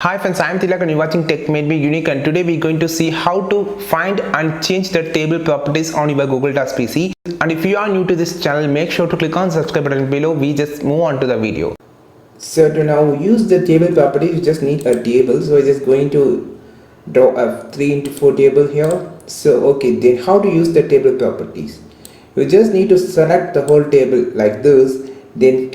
Hi friends, I am Tilak and you're watching Tech Made Me Unique, and today we're going to see how to find and change the table properties on your Google Docs PC. And if you are new to this channel, make sure to click on subscribe button below. We just move on to the video. So to now use the table property, you just need a table. So we're just going to draw a 3x4 table here. So okay, then how to use the table properties? You just need to select the whole table like this, then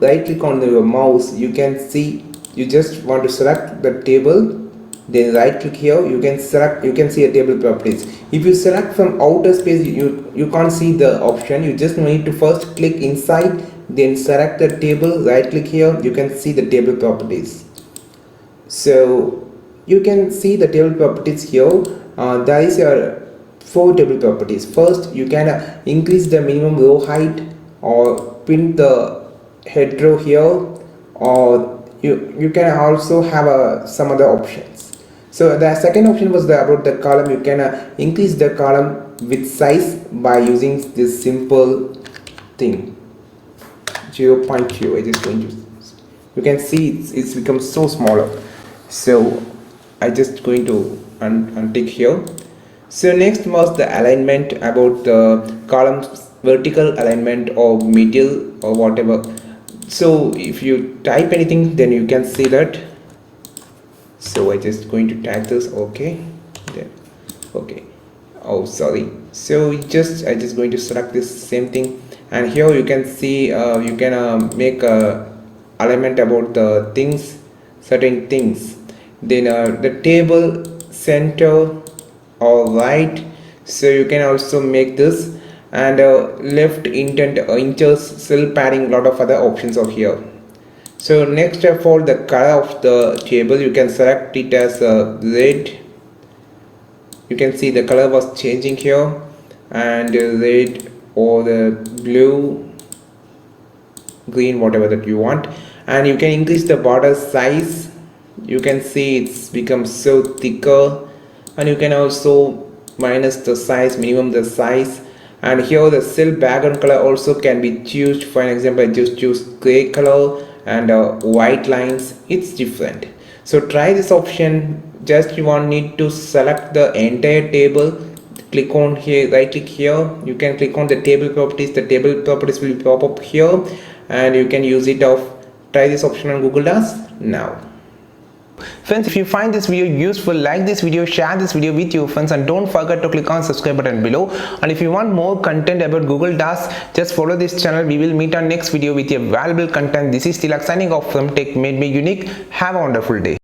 right click on your mouse. You can see you just want to select the table, then right click here. You can see a table properties. If you select from outer space, you can't see the option. You just need to first click inside, then select the table, right click here. You can see the table properties. So you can see the table properties here. There is a 4 table properties. First, you can increase the minimum row height or print the head row here, or you can also have some other options. So the second option was about the column. You can increase the column width size by using this simple thing, 0.2. I just going to, you can see it's become so smaller. So I just going to untick here. So next was the alignment, about the columns vertical alignment or medial or whatever. So if you type anything, then you can see that. So I just going to type this. Okay, then okay, oh sorry. So I just going to select this same thing, and here you can see you can make a alignment about the things, certain things. Then the table center or right, so you can also make this, and left indent, inches, cell padding, lot of other options are here. So next of all, the color of the table, you can select it as red. You can see the color was changing here, and red or the blue, green, whatever that you want. And you can increase the border size. You can see it's become so thicker, and you can also minus the size, minimum the size. And here the cell background color also can be choose. For an example, I just choose gray color and white lines. It's different. So try this option. Just you need to select the entire table, click on here, right click here. You can click on the table properties. The table properties will pop up here, and you can use it off. Try this option on Google Docs now. Friends, if you find this video useful, like this video, share this video with your friends, and don't forget to click on subscribe button below. And if you want more content about Google Docs, just follow this channel. We will meet on next video with a valuable content. This is Tilak signing off from Tech Made Me Unique. Have a wonderful day.